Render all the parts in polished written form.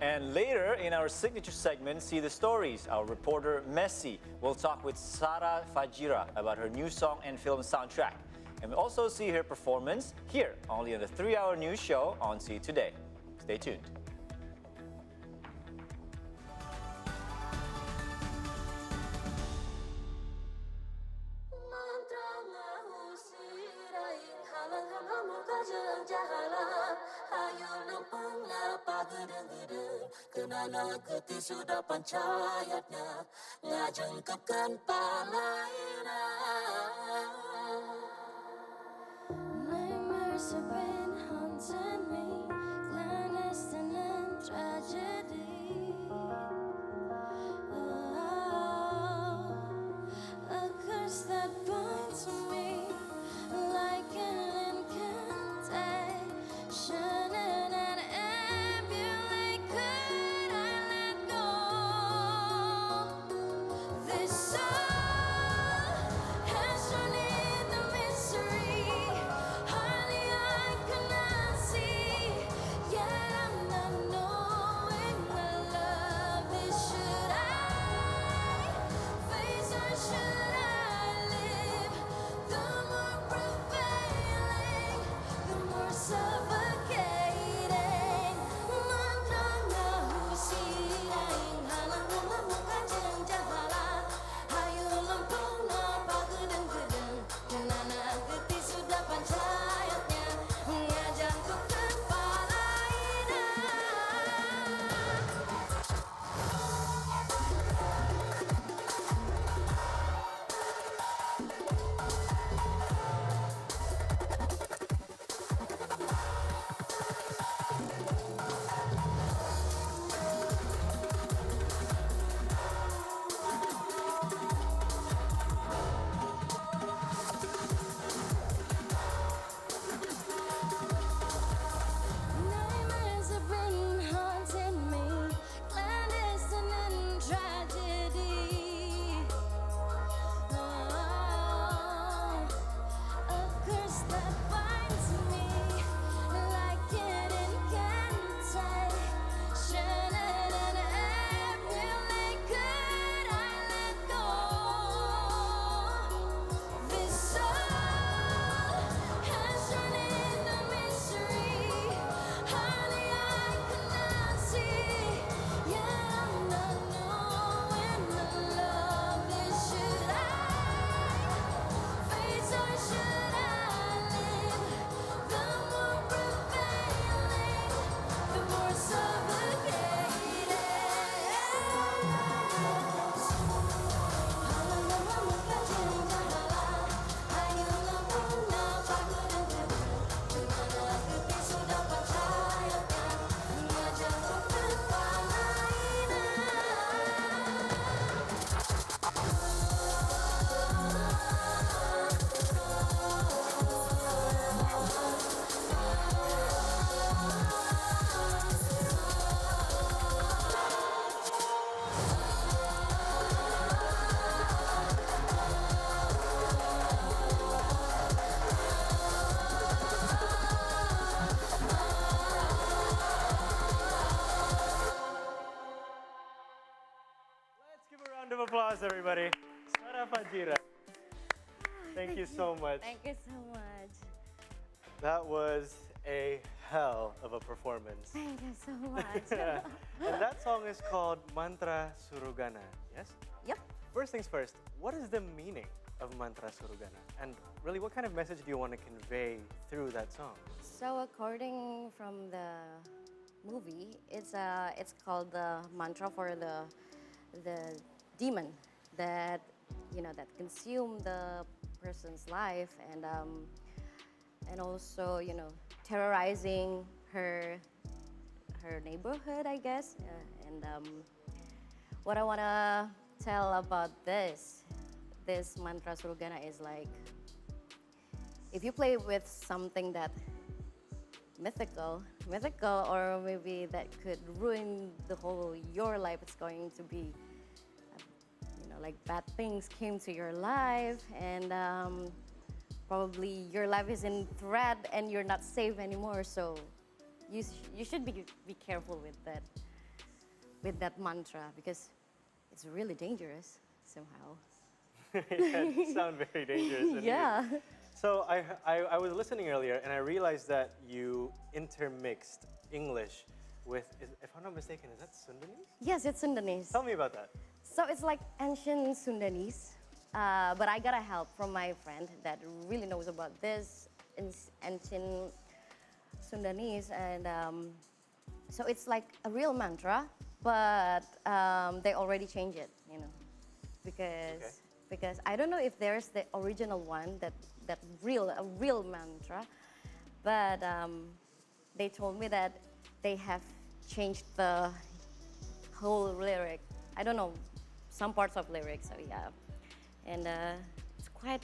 And later in our signature segment, See the Stories, our reporter Messi will talk with Sara Fajira about her new song and film soundtrack. And we'll also see her performance here, only on the 3-hour news show on See Today. Stay tuned. Sudah pancayatnya ngajengkepkan palaina. Nightmares have been haunting me, clandestine and tragedy. A curse that binds me like an incantation, and an amulet. Could I let go? This soul has drawn in the mystery. Hardly I cannot see, yet I'm not knowing the love. This should I face or should I live? The more prevailing, the more suffocating. Mantranya husiraing halang memuka jengjahala. Hayu lempung napa gedeng-gedeng. Kenana geti sudah pancayatnya ngajangkep kepala ina. Nightmares have been haunting me, clandestine and tragedy. A curse that binds me like an incantation, and an amulet. Could I let go? This soul has drawn in the mystery. Hardly I cannot see, yet I'm not knowing the love. This should I face or should I live? The more prevailing, the more suffocating. Halang memuka jengjahala. Hayu lempung napa gedeng-gedeng. Kenana geti sudah pancayatnya ngajangkep kepala ina. Let's give a round of applause, everybody. Sara Fajira. Thank you so much. Thank you so much. That was a hell of a performance. Thank you so much. And that song is called Mantra Surugana, yes? Yep. First things first, what is the meaning of Mantra Surugana? And really, what kind of message do you want to convey through that song? So according from the movie, it's called the mantra for the demon that that consume the person's life, and also terrorizing her neighborhood, I guess. And what I wanna tell about this mantra Surugana is like, if you play with something that mythical, or maybe that could ruin the whole your life, it's going to be, like bad things came to your life, and probably your life is in threat and you're not safe anymore. So you should be careful with that. with that mantra because it's really dangerous somehow. Yeah, it sounds very dangerous. indeed. Yeah. So I was listening earlier and I realized that you intermixed English with, if I'm not mistaken, is that Sundanese? Yes, it's Sundanese. Tell me about that. So it's like ancient Sundanese, but I got a help from my friend that really knows about this ancient Sundanese, and so it's like a real mantra, but they already changed it, because I don't know if there's the original one that a real mantra, but they told me that they have changed the whole lyric. I don't know, some parts of lyrics, so yeah. And it's quite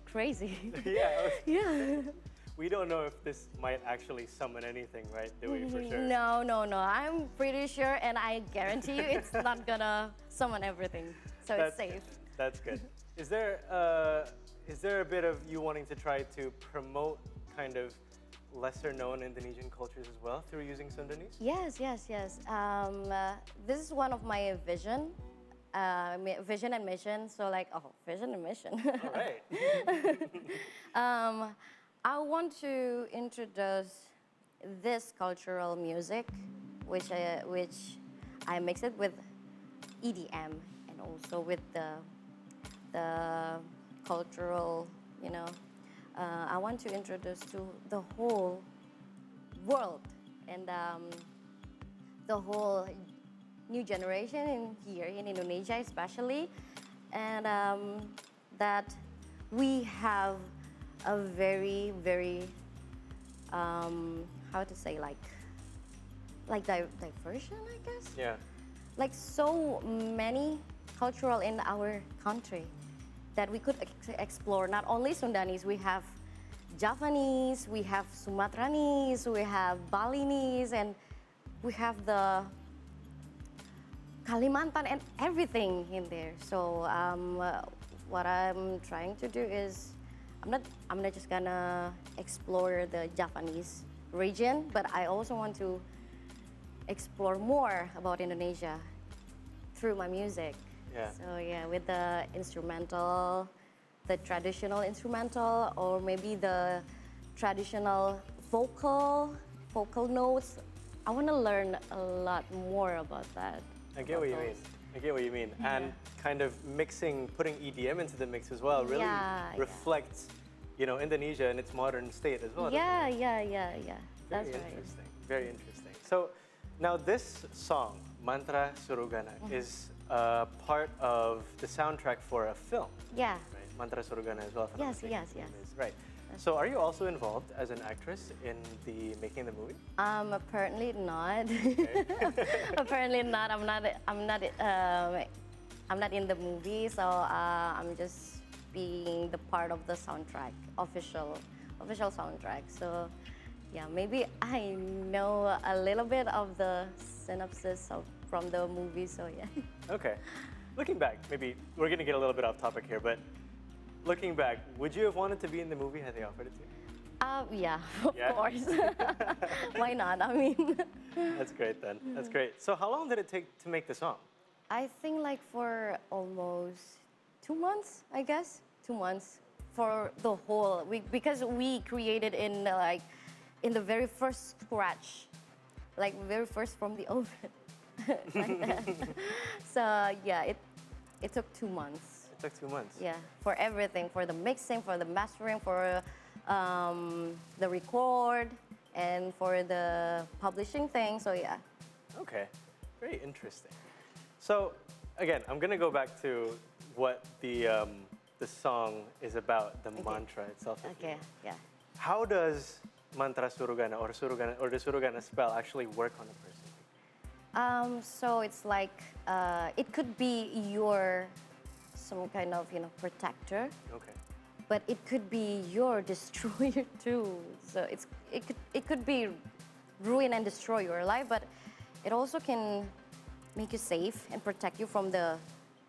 crazy. Yeah. Yeah. We don't know if this might actually summon anything, right? Do we for sure? No. I'm pretty sure, and I guarantee you it's not gonna summon everything. So it's safe. Good. That's good. Is there a bit of you wanting to try to promote kind of lesser known Indonesian cultures as well through using Sundanese? Yes. This is one of my vision and mission. So vision and mission. All right. I want to introduce this cultural music, which I mix it with EDM and also with the cultural, I want to introduce to the whole world and the whole new generation here in Indonesia especially, and that we have a very, very, how to say, diversion, I guess? Yeah. Like so many cultural in our country that we could explore. Not only Sundanese, we have Javanese, we have Sumatranese, we have Balinese, and we have the Kalimantan and everything in there. So what I'm trying to do is, I'm not just gonna explore the Japanese region, but I also want to explore more about Indonesia through my music. Yeah. So yeah, with the instrumental, the traditional instrumental, or maybe the traditional vocal notes. I want to learn a lot more about that. I get what you mean. And kind of putting EDM into the mix as well really reflects, Indonesia in its modern state as well. Yeah. That's Very right. interesting. Very interesting. So now this song, Mantra Surugana, is part of the soundtrack for a film. Yeah. Right? Mantra Surugana as well. if I'm not Yes. mistaken. Right. So are you also involved as an actress in the making the movie? Apparently not. Apparently not. I'm not in the movie, so I'm just being the part of the soundtrack, official soundtrack. So yeah, maybe I know a little bit of the synopsis from the movie. So yeah. Okay. Looking back, maybe we're going to get a little bit off topic here, but looking back, would you have wanted to be in the movie had they offered it to you? Yeah, of course. Why not? I mean, That's great then. That's great. So how long did it take to make the song? I think for almost 2 months, I guess. 2 months for the whole week, because we created in the very first scratch, very first from the oven, like that. So yeah, it took 2 months. It took 2 months. Yeah, for everything, for the mixing, for the mastering, for the record, and for the publishing thing. So yeah. Okay, very interesting. So again, I'm gonna go back to what the song is about, the mantra itself. if you Okay. will. Yeah. How does mantra Surugana or the Surugana spell actually work on a person? So it's it could be some kind of protector, Okay. but it could be your destroyer too. So it could be ruin and destroy your life, but it also can make you safe and protect you from the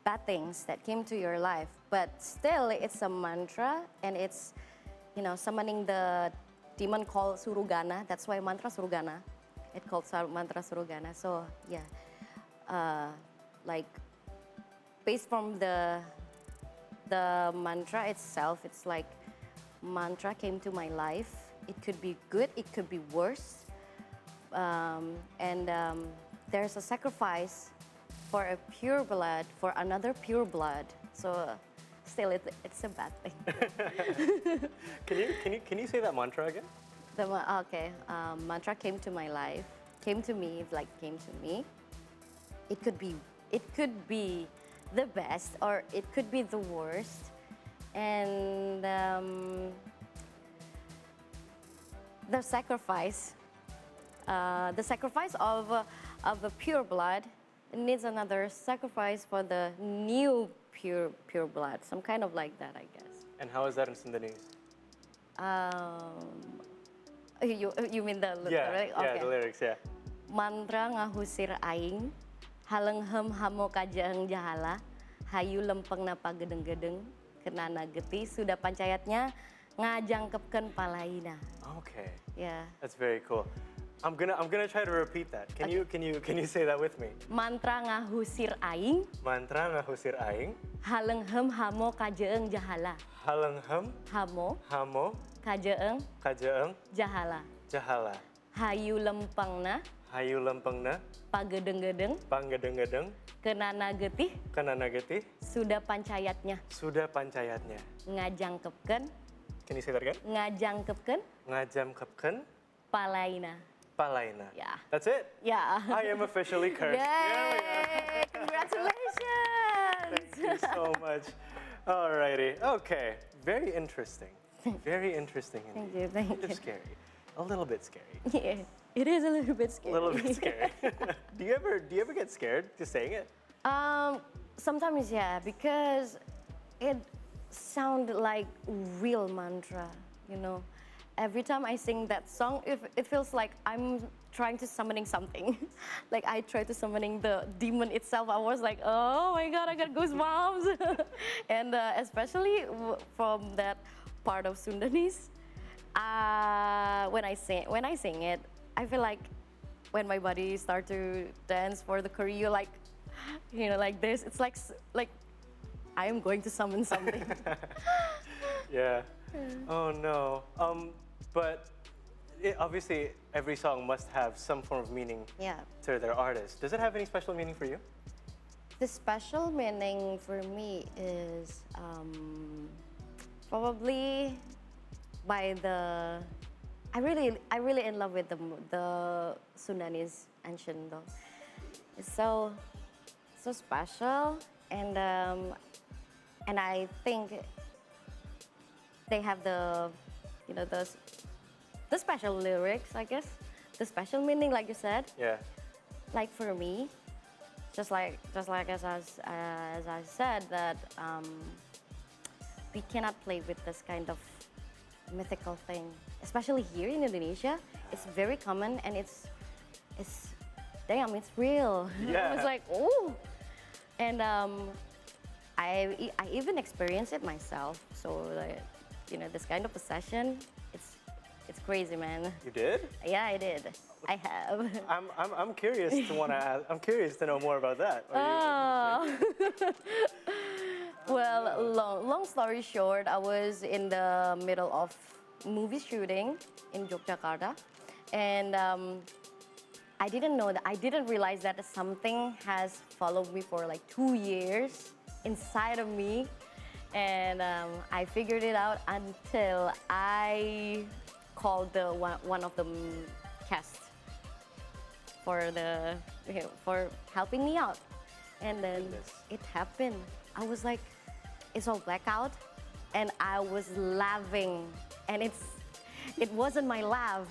bad things that came to your life. But still, it's a mantra, and it's summoning the demon called Surugana. That's why mantra Surugana. It's called mantra Surugana. So yeah, like based from the mantra itself. It's like mantra came to my life. It could be good, it could be worse, and there's a sacrifice for a pure blood for another pure blood. So still, it's a bad thing. Can you say that mantra again? Mantra came to my life, came to me, like came to me. It could be the best or it could be the worst, and the sacrifice of a pure blood needs another sacrifice for the new pure blood, some kind of like that, I guess. And how is that in Sundanese? You mean the Yeah, lyric? yeah, the lyrics, yeah. Mantra ngahusir aing, halenghem hamo kajang jahala, hayu lempeng napa gedeng-gedeng, kenana geti sudah pancayatnya ngajangkepkeun palaina. Okay. Yeah. That's very cool. I'm gonna try to repeat that. Can you say that with me? Mantra ngahusir aing, Mantra ngahusir aing, halenghem hamo kajeeng jahala. halenghem hamo Kajeeng kajeeng jahala. jahala. Hayu lempengna Hayu lempengna pagedeng-gedeng, panggedeng-gedeng kenana getih kenana getih sudah pancayatnya sudah pancayatnya. ngajangkepkeun Can you say that again? ngajangkepkeun Ngajamkepkeun palaina. Yeah. That's it? Yeah. I am officially cursed. Yay! Congratulations! Thank you so much. Alrighty. Okay. Very interesting. Very interesting indeed. Thank you. Kind of scary. A little bit scary. Yeah, it is a little bit A scary. little bit scary. Do you ever get scared just saying it? Sometimes, yeah, because it sounds like real mantra, you know. Every time I sing that song, it feels like I'm trying to summoning something. Like I tried to summoning the demon itself. I was like, oh my God, I got goosebumps. And especially from that part of Sundanese, when I sing it, I feel like when my body start to dance for the choreo, like, you know, like this, it's like I am going to summon something. Yeah. Oh no. But obviously every song must have some form of meaning Yeah. to their artist. Does it have any special meaning for you? The special meaning for me is probably by the. I really in love with the Sundanese ancient though. It's so special, and I think they have the special lyrics, I guess, the special meaning, like you said. Yeah. Like for me, just like as I said that we cannot play with this kind of mythical thing, especially here in Indonesia. It's very common and it's damn, it's real. Yeah. I was like, oh, and I even experienced it myself. So like, you know, this kind of possession, it's crazy, man. You did? Yeah, I did. I have. I'm curious to want to ask. I'm curious to know more about that. Oh. Well, long story short, I was in the middle of movie shooting in Yogyakarta, and I didn't realize that something has followed me for like 2 years inside of me, and I figured it out until I called one of the cast for helping me out, and then it happened. I was like, it's all blackout, and I was laughing, and it wasn't my laugh.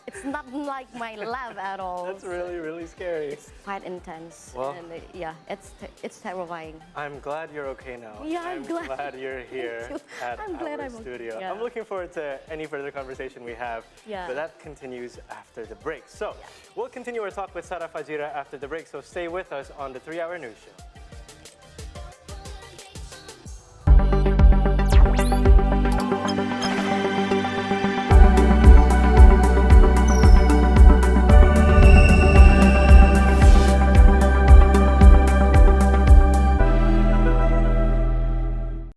It's not like my laugh at all. That's really, really scary. It's quite intense, Well, and yeah, it's terrifying. I'm glad you're okay now. Yeah, I'm glad. You're here at I'm glad our I'm okay. studio. Yeah. I'm looking forward to any further conversation we have, Yeah. but that continues after the break. So we'll continue our talk with Sara Fajira after the break, so stay with us on the 3 Hour News Show.